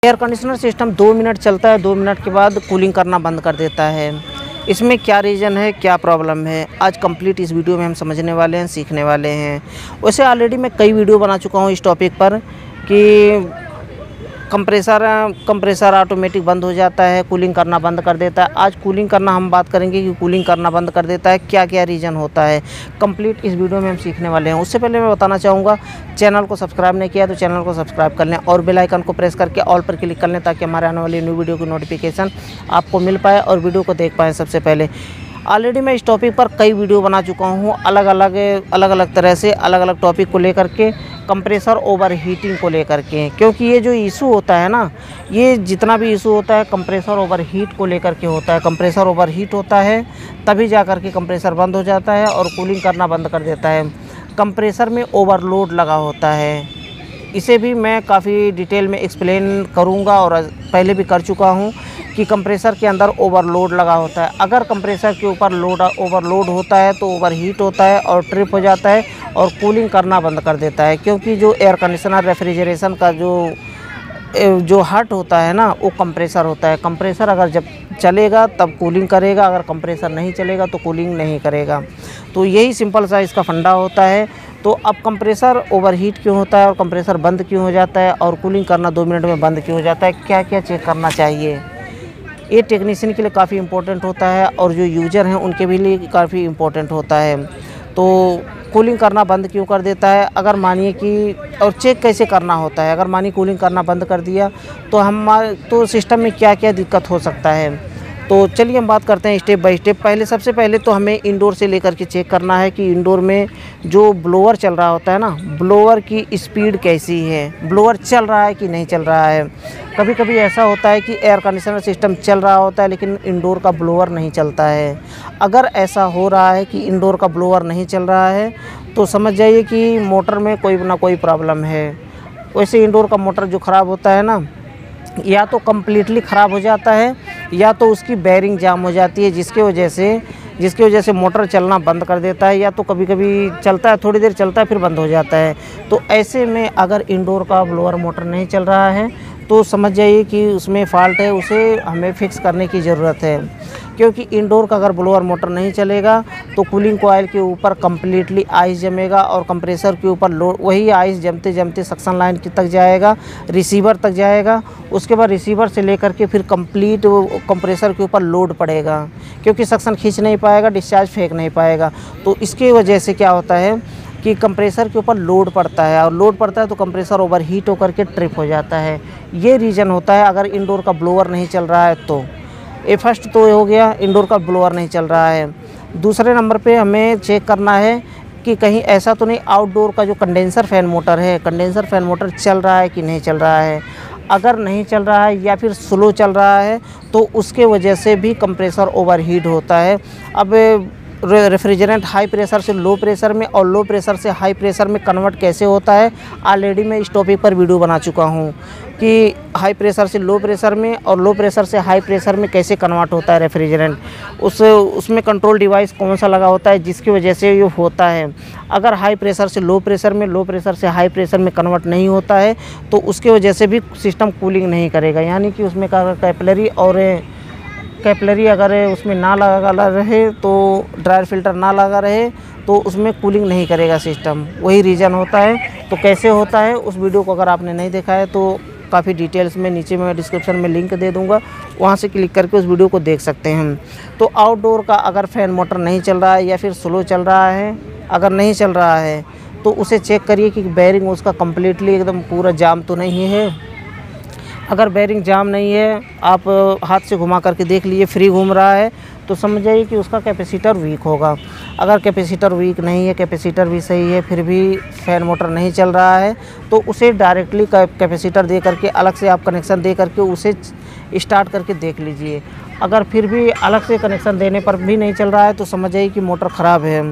Air conditioner system 2 minute चलता है, 2 minute के बाद कूलिंग करना बंद कर देता है। इसमें क्या रीज़न है, क्या प्रॉब्लम है, आज कंप्लीट इस वीडियो में हम समझने वाले हैं, सीखने वाले हैं। वैसे ऑलरेडी मैं कई वीडियो बना चुका हूँ इस टॉपिक पर कि कंप्रेसर ऑटोमेटिक बंद हो जाता है, कूलिंग करना बंद कर देता है। आज कूलिंग करना हम बात करेंगे कि कूलिंग करना बंद कर देता है, क्या क्या रीज़न होता है, कंप्लीट इस वीडियो में हम सीखने वाले हैं। उससे पहले मैं बताना चाहूँगा, चैनल को सब्सक्राइब नहीं किया तो चैनल को सब्सक्राइब कर लें और बेल आइकन को प्रेस करके ऑल पर क्लिक कर लें ताकि हमारे आने वाली न्यू वीडियो की नोटिफिकेशन आपको मिल पाए और वीडियो को देख पाएँ सबसे पहले। ऑलरेडी मैं इस टॉपिक पर कई वीडियो बना चुका हूँ, अलग अलग तरह से अलग अलग टॉपिक को लेकर के, कंप्रेसर ओवर हीटिंग को लेकर के। क्योंकि ये जो इशू होता है ना, ये जितना भी इशू होता है कंप्रेसर ओवर हीट को लेकर के होता है। कंप्रेसर ओवर हीट होता है तभी जा कर के कंप्रेसर बंद हो जाता है और कूलिंग करना बंद कर देता है। कंप्रेसर में ओवरलोड लगा होता है, इसे भी मैं काफ़ी डिटेल में एक्सप्लेन करूँगा और पहले भी कर चुका हूँ कि कंप्रेसर के अंदर ओवरलोड लगा होता है। अगर कंप्रेसर के ऊपर ओवरलोड होता है तो ओवरहीट होता है और ट्रिप हो जाता है और कूलिंग करना बंद कर देता है। क्योंकि जो एयर कंडीशनर रेफ्रिजरेशन का जो हार्ट होता है ना, वो कंप्रेसर होता है। कंप्रेसर अगर जब चलेगा तब कूलिंग करेगा, अगर कंप्रेसर नहीं चलेगा तो कूलिंग नहीं करेगा। तो यही सिंपल सा इसका फंडा होता है। तो अब कंप्रेसर ओवरहीट क्यों होता है और कंप्रेसर बंद क्यों हो जाता है और कूलिंग करना 2 मिनट में बंद क्यों हो जाता है, क्या क्या चेक करना चाहिए, ये टेक्नीशियन के लिए काफ़ी इम्पोर्टेंट होता है और जो यूज़र हैं उनके भी लिए काफ़ी इम्पोर्टेंट होता है। तो कूलिंग करना बंद क्यों कर देता है, अगर मानिए कि, और चेक कैसे करना होता है, अगर मानिए कूलिंग करना बंद कर दिया तो सिस्टम में क्या क्या दिक्कत हो सकता है। तो चलिए हम बात करते हैं स्टेप बाय स्टेप। सबसे पहले तो हमें इंडोर से लेकर के चेक करना है कि इंडोर में जो ब्लोअर चल रहा होता है ना, ब्लोअर की स्पीड कैसी है, ब्लोअर चल रहा है कि नहीं चल रहा है। कभी कभी ऐसा होता है कि एयर कंडीशनर सिस्टम चल रहा होता है लेकिन इंडोर का ब्लोअर नहीं चलता है। अगर ऐसा हो रहा है कि इंडोर का ब्लोअर नहीं चल रहा है तो समझ जाइए कि मोटर में कोई ना कोई प्रॉब्लम है। वैसे इंडोर का मोटर जो ख़राब होता है ना, या तो कम्प्लीटली ख़राब हो जाता है या तो उसकी बेयरिंग जाम हो जाती है, जिसकी वजह से मोटर चलना बंद कर देता है। या तो कभी कभी चलता है, थोड़ी देर चलता है फिर बंद हो जाता है। तो ऐसे में अगर इंडोर का ब्लोअर मोटर नहीं चल रहा है तो समझ जाइए कि उसमें फ़ॉल्ट है, उसे हमें फिक्स करने की ज़रूरत है। क्योंकि इंडोर का अगर ब्लोअर मोटर नहीं चलेगा तो कूलिंग कॉइल के ऊपर कम्प्लीटली आइस जमेगा और कंप्रेसर के ऊपर वही आइस जमते जमते सक्शन लाइन तक जाएगा, रिसीवर तक जाएगा। उसके बाद रिसीवर से लेकर के फिर कंप्लीट कंप्रेसर के ऊपर लोड पड़ेगा, क्योंकि सक्शन खींच नहीं पाएगा, डिस्चार्ज फेंक नहीं पाएगा। तो इसकी वजह से क्या होता है कि कंप्रेसर के ऊपर लोड पड़ता है और लोड पड़ता है तो कंप्रेसर ओवरहीट होकर के ट्रिप हो जाता है। ये रीज़न होता है अगर इंडोर का ब्लोअर नहीं चल रहा है तो। ये फर्स्ट तो हो गया, इंडोर का ब्लोअर नहीं चल रहा है। दूसरे नंबर पे हमें चेक करना है कि कहीं ऐसा तो नहीं आउटडोर का जो कंडेंसर फ़ैन मोटर है, कंडेंसर फ़ैन मोटर चल रहा है कि नहीं चल रहा है। अगर नहीं चल रहा है या फिर स्लो चल रहा है तो उसके वजह से भी कंप्रेसर ओवरहीट होता है। अब रेफ्रिजरेंट हाई प्रेशर से लो प्रेशर में और लो प्रेशर से हाई प्रेशर में कन्वर्ट कैसे होता है, ऑलरेडी मैं इस टॉपिक पर वीडियो बना चुका हूँ कि हाई प्रेशर से लो प्रेशर में और लो प्रेशर से हाई प्रेशर में कैसे कन्वर्ट होता है रेफ्रिजरेंट। उसमें कंट्रोल डिवाइस कौन सा लगा होता है जिसकी वजह से ये होता है। अगर हाई प्रेशर से लो प्रेशर में, लो प्रेशर से हाई प्रेशर में कन्वर्ट नहीं होता है तो उसकी वजह से भी सिस्टम कूलिंग नहीं करेगा। यानी कि उसमें कैपिलरी अगर उसमें ना लगा रहे तो ड्रायर फिल्टर ना लगा रहे तो उसमें कूलिंग नहीं करेगा सिस्टम, वही रीज़न होता है। तो कैसे होता है उस वीडियो को अगर आपने नहीं देखा है तो काफ़ी डिटेल्स में नीचे मैं डिस्क्रिप्शन में लिंक दे दूंगा, वहां से क्लिक करके उस वीडियो को देख सकते हैं। तो आउटडोर का अगर फ़ैन मोटर नहीं चल रहा है या फिर स्लो चल रहा है, अगर नहीं चल रहा है तो उसे चेक करिए कि बेयरिंग उसका कम्प्लीटली एकदम पूरा जाम तो नहीं है। अगर बेयरिंग जाम नहीं है, आप हाथ से घुमा करके देख लीजिए, फ्री घूम रहा है तो समझ जाइए कि उसका कैपेसिटर वीक होगा। अगर कैपेसिटर वीक नहीं है, कैपेसिटर भी सही है, फिर भी फ़ैन मोटर नहीं चल रहा है तो उसे डायरेक्टली कैपेसिटर दे करके अलग से आप कनेक्शन दे करके उसे स्टार्ट करके देख लीजिए। अगर फिर भी अलग से कनेक्शन देने पर भी नहीं चल रहा है तो समझ जाइए कि मोटर ख़राब है,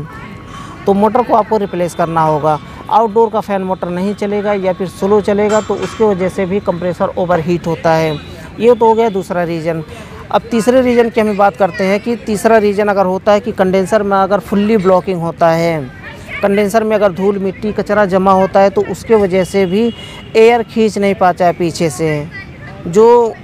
तो मोटर को आपको रिप्लेस करना होगा। आउटडोर का फ़ैन मोटर नहीं चलेगा या फिर स्लो चलेगा तो उसकी वजह से भी कंप्रेसर ओवरहीट होता है। ये तो हो गया दूसरा रीज़न। अब तीसरे रीज़न की हमें बात करते हैं कि तीसरा रीज़न अगर होता है कि कंडेंसर में अगर फुल्ली ब्लॉकिंग होता है, कंडेंसर में अगर धूल मिट्टी कचरा जमा होता है तो उसके वजह से भी एयर खींच नहीं पाता है पीछे से। जो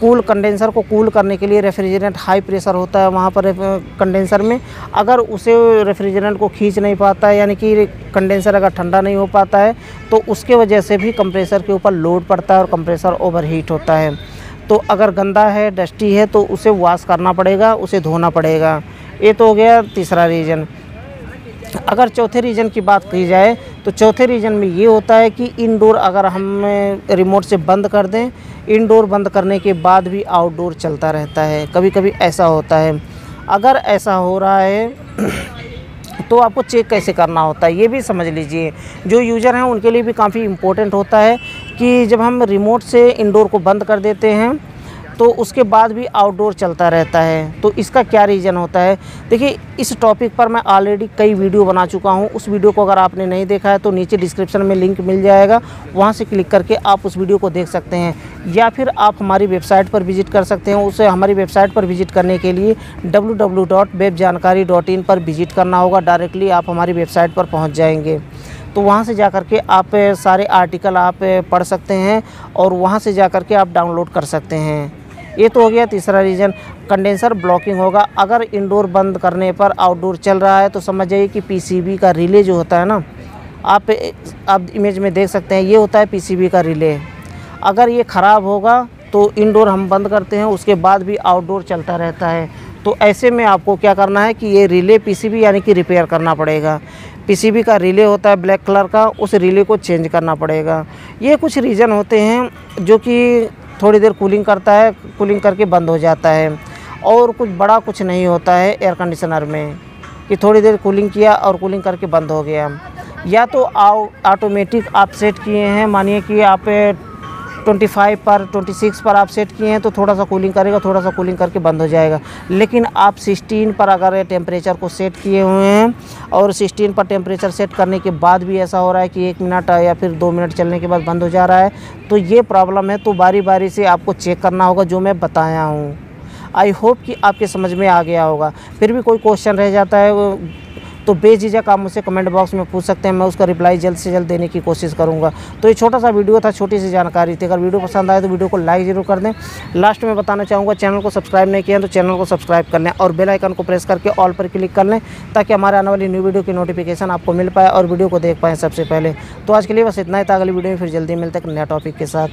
कूल कंडेंसर को कूल करने के लिए रेफ्रिजरेंट हाई प्रेशर होता है वहाँ पर कंडेंसर में, अगर उसे रेफ्रिजरेंट को खींच नहीं पाता है, यानी कि कंडेंसर अगर ठंडा नहीं हो पाता है, तो उसके वजह से भी कंप्रेसर के ऊपर लोड पड़ता है और कंप्रेसर ओवरहीट होता है। तो अगर गंदा है, डस्टी है, तो उसे वॉश करना पड़ेगा, उसे धोना पड़ेगा। ये तो हो गया तीसरा रीज़न। अगर चौथे रीज़न की बात की जाए तो चौथे रीज़न में ये होता है कि इनडोर अगर हम रिमोट से बंद कर दें, इनडोर बंद करने के बाद भी आउटडोर चलता रहता है, कभी कभी ऐसा होता है। अगर ऐसा हो रहा है तो आपको चेक कैसे करना होता है ये भी समझ लीजिए। जो यूज़र हैं उनके लिए भी काफ़ी इम्पोर्टेंट होता है कि जब हम रिमोट से इनडोर को बंद कर देते हैं तो उसके बाद भी आउटडोर चलता रहता है, तो इसका क्या रीज़न होता है। देखिए, इस टॉपिक पर मैं ऑलरेडी कई वीडियो बना चुका हूँ। उस वीडियो को अगर आपने नहीं देखा है तो नीचे डिस्क्रिप्शन में लिंक मिल जाएगा, वहाँ से क्लिक करके आप उस वीडियो को देख सकते हैं, या फिर आप हमारी वेबसाइट पर विजिट कर सकते हैं। उसे हमारी वेबसाइट पर विजिट करने के लिए www.webjanकारी.in पर विजिट करना होगा। डायरेक्टली आप हमारी वेबसाइट पर पहुँच जाएंगे, तो वहाँ से जा कर के आप सारे आर्टिकल आप पढ़ सकते हैं और वहाँ से जा कर के आप डाउनलोड कर सकते हैं। ये तो हो गया तीसरा रीज़न, कंडेंसर ब्लॉकिंग होगा। अगर इंडोर बंद करने पर आउटडोर चल रहा है तो समझ जाइए कि पीसीबी का रिले जो होता है ना, आप इमेज में देख सकते हैं, ये होता है पीसीबी का रिले। अगर ये ख़राब होगा तो इंडोर हम बंद करते हैं, उसके बाद भी आउटडोर चलता रहता है। तो ऐसे में आपको क्या करना है कि ये रिले पीसीबी यानी कि रिपेयर करना पड़ेगा। पीसीबी का रिले होता है ब्लैक कलर का, उस रिले को चेंज करना पड़ेगा। ये कुछ रीज़न होते हैं जो कि थोड़ी देर कूलिंग करता है, कूलिंग करके बंद हो जाता है, और कुछ बड़ा कुछ नहीं होता है एयर कंडीशनर में कि थोड़ी देर कूलिंग किया और कूलिंग करके बंद हो गया। या तो ऑटोमेटिक आप सेट किए हैं, मानिए कि आप 25 पर 26 पर आप सेट किए हैं तो थोड़ा सा कूलिंग करेगा, थोड़ा सा कूलिंग करके बंद हो जाएगा। लेकिन आप 16 पर अगर टेम्परेचर को सेट किए हुए हैं और 16 पर टेम्परेचर सेट करने के बाद भी ऐसा हो रहा है कि 1 मिनट या फिर 2 मिनट चलने के बाद बंद हो जा रहा है, तो ये प्रॉब्लम है। तो बारी बारी से आपको चेक करना होगा, जो मैं बताया हूँ। आई होप कि आपके समझ में आ गया होगा। फिर भी कोई क्वेश्चन रह जाता है तो बेझिझक आप मुझसे कमेंट बॉक्स में पूछ सकते हैं, मैं उसका रिप्लाई जल्द से जल्द देने की कोशिश करूंगा। तो ये छोटा सा वीडियो था, छोटी सी जानकारी थी। अगर वीडियो पसंद आए तो वीडियो को लाइक ज़रूर कर दें। लास्ट में बताना चाहूँगा, चैनल को सब्सक्राइब नहीं किया तो चैनल को सब्सक्राइब कर लें और बेल आइकन को प्रेस करके ऑल पर क्लिक कर लें, ताकि हमारे आने वाली न्यू वीडियो की नोटिफिकेशन आपको मिल पाए और वीडियो को देख पाएँ सबसे पहले। तो आज के लिए बस इतना ही था। अगली वीडियो में फिर जल्दी मिलते हैं नया टॉपिक के साथ।